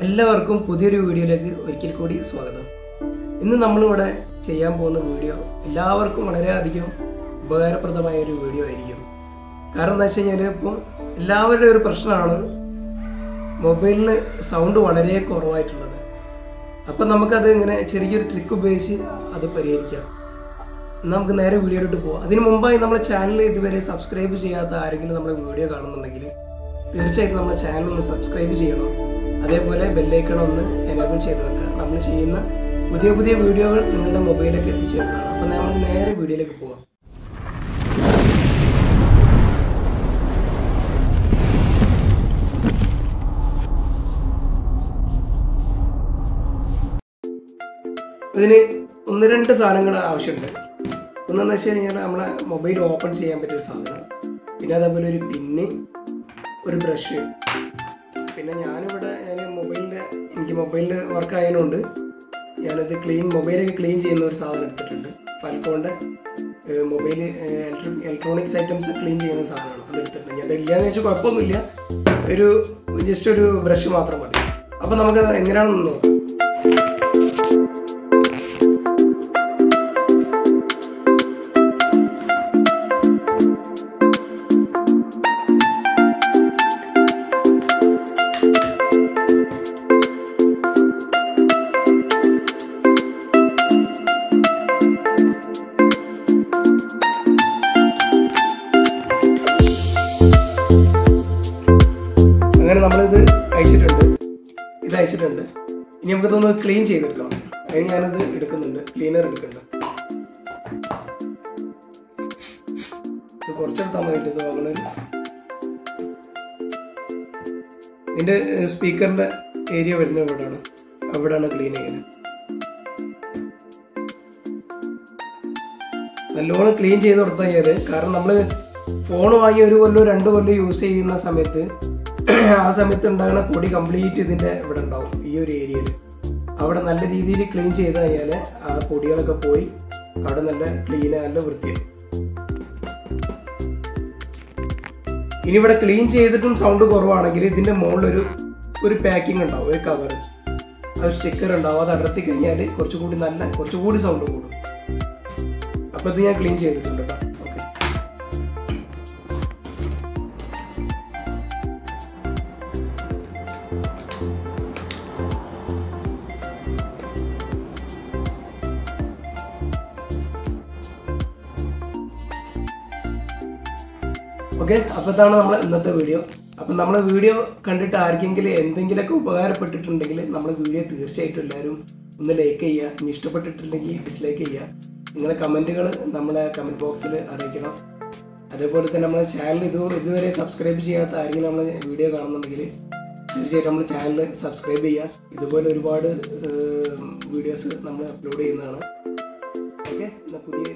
എല്ലാവർക്കും പുതിയൊരു വീഡിയോയിലേക്ക് ഒരിക്കൽ കൂടി സ്വാഗതം. ഇന്ന് നമ്മളിവിടെ ചെയ്യാൻ പോകുന്ന വീഡിയോ എല്ലാവർക്കും വളരെയധികം ഉപകാരപ്രദമായ ഒരു വീഡിയോ ആയിരിക്കും. കാരണം എന്താ വെച്ച് കഴിഞ്ഞാൽ ഇപ്പം എല്ലാവരുടെയും ഒരു പ്രശ്നമാണ് മൊബൈലിന് സൗണ്ട് വളരെ കുറവായിട്ടുള്ളത്. അപ്പം നമുക്കത് ഇങ്ങനെ ചെറിയൊരു ട്രിക്ക് ഉപയോഗിച്ച് അത് പരിഹരിക്കാം. നമുക്ക് നേരെ വീഡിയോയിലോട്ട് പോകാം. അതിന് മുമ്പായി നമ്മുടെ ചാനൽ ഇതുവരെ സബ്സ്ക്രൈബ് ചെയ്യാത്ത ആരെങ്കിലും നമ്മുടെ വീഡിയോ കാണുന്നുണ്ടെങ്കിൽ തീർച്ചയായിട്ടും നമ്മുടെ ചാനൽ ഒന്ന് സബ്സ്ക്രൈബ് ചെയ്യണം. അതേപോലെ ബെല്ലൈക്കൺ ഒന്ന് എനേബിൾ ചെയ്ത് വെക്കുക. നമ്മൾ ചെയ്യുന്ന പുതിയ പുതിയ വീഡിയോകൾ നിങ്ങളുടെ മൊബൈലിലേക്ക് എത്തിച്ചേരുന്നതാണ്. അപ്പം നമ്മൾ നേരെ വീഡിയോയിലേക്ക് പോകാം. ഇതിന് ഒന്ന് രണ്ട് സാധനങ്ങൾ ആവശ്യമുണ്ട്. ഒന്നെന്ന് വെച്ച് കഴിഞ്ഞാൽ നമ്മളെ മൊബൈൽ ഓപ്പൺ ചെയ്യാൻ പറ്റിയൊരു സാധനം, പിന്നെ അതേപോലെ ഒരു പിന്ന്, ഒരു ബ്രഷ്. പിന്നെ ഞാനിവിടെ എനിക്ക് മൊബൈലിൽ വർക്ക് ആയതുകൊണ്ട് ഞാനത് മൊബൈലൊക്കെ ക്ലീൻ ചെയ്യുന്ന ഒരു സാധനം എടുത്തിട്ടുണ്ട്. ഫാൽക്കോണിൻ്റെ മൊബൈൽ ഇലക്ട്രോണിക്സ് ഐറ്റംസ് ക്ലീൻ ചെയ്യുന്ന സാധനമാണ് അതെടുത്തിട്ടുണ്ട്. ഞാൻ അതില്ലാന്ന് വെച്ചാൽ കുഴപ്പമൊന്നുമില്ല, ജസ്റ്റ് ഒരു ബ്രഷ് മാത്രം മതി. അപ്പോൾ നമുക്കത് എങ്ങനെയാണെന്ന് നോക്കാം. അങ്ങനെ നമ്മളിത് അയച്ചിട്ടുണ്ട്. ഇനി നമുക്കിതൊന്ന് ക്ലീൻ ചെയ്തെടുക്കണം. അതിന് ഞാനത് എടുക്കുന്നുണ്ട്, ക്ലീനർ എടുക്കുന്നുണ്ട്. ഇത് കുറച്ചെടുത്താൽ മതി. ഇത് നമ്മളൊരു ഇതിൻ്റെ സ്പീക്കറിൻ്റെ ഏരിയ വരുന്ന അവിടെയാണ് ക്ലീൻ ചെയ്യുന്നത്. നല്ലോണം ക്ലീൻ ചെയ്ത് കൊടുത്താൽ മതി. കാരണം നമ്മൾ ഫോൺ വാങ്ങി 1 കൊല്ലോ 2 കൊല്ലോ യൂസ് ചെയ്യുന്ന സമയത്ത് ആ സമയത്ത് ഉണ്ടാകുന്ന പൊടി കംപ്ലീറ്റ് ഇതിൻ്റെ ഇവിടെ ഉണ്ടാവും. ഈ ഒരു ഏരിയയിൽ അവിടെ നല്ല രീതിയിൽ ക്ലീൻ ചെയ്ത് കഴിഞ്ഞാൽ ആ പൊടികളൊക്കെ പോയി അവിടെ നല്ല നല്ല വൃത്തിയായി. ഇനി ഇവിടെ ക്ലീൻ ചെയ്തിട്ടും സൗണ്ട് കുറവാണെങ്കിൽ ഇതിൻ്റെ മുകളിലൊരു പാക്കിംഗ് ഉണ്ടാവും, ഒരു കവർ, ഒരു സ്റ്റിക്കർ ഉണ്ടാവും. അത് അടർത്തി കഴിഞ്ഞാൽ കുറച്ചുകൂടി സൗണ്ട് കൂടും. അപ്പോൾ ഇത് ഞാൻ ക്ലീൻ ചെയ്തിട്ടുണ്ട് കേട്ടോ. ഓക്കെ, അപ്പോൾ ഇതാണ് നമ്മൾ ഇന്നത്തെ വീഡിയോ. അപ്പം നമ്മൾ വീഡിയോ കണ്ടിട്ട് ആർക്കെങ്കിലും എന്തെങ്കിലുമൊക്കെ ഉപകാരപ്പെട്ടിട്ടുണ്ടെങ്കിൽ നമ്മൾ വീഡിയോ തീർച്ചയായിട്ടും എല്ലാവരും ഒന്ന് ലൈക്ക് ചെയ്യുക. ഇനി ഇഷ്ടപ്പെട്ടിട്ടുണ്ടെങ്കിൽ ഡിസ്ലൈക്ക് ചെയ്യുക. നിങ്ങളുടെ കമൻറ്റുകൾ നമ്മളെ കമൻറ്റ് ബോക്സിൽ അറിയിക്കണം. അതേപോലെ തന്നെ നമ്മളെ ചാനൽ ഇതുവരെ സബ്സ്ക്രൈബ് ചെയ്യാത്ത ആരെങ്കിലും നമ്മളെ വീഡിയോ കാണുന്നുണ്ടെങ്കിൽ തീർച്ചയായിട്ടും നമ്മൾ ചാനൽ സബ്സ്ക്രൈബ് ചെയ്യുക. ഇതുപോലെ ഒരുപാട് വീഡിയോസ് നമ്മൾ അപ്ലോഡ് ചെയ്യുന്നതാണ്. ഓക്കെ, എന്നാൽ പുതിയ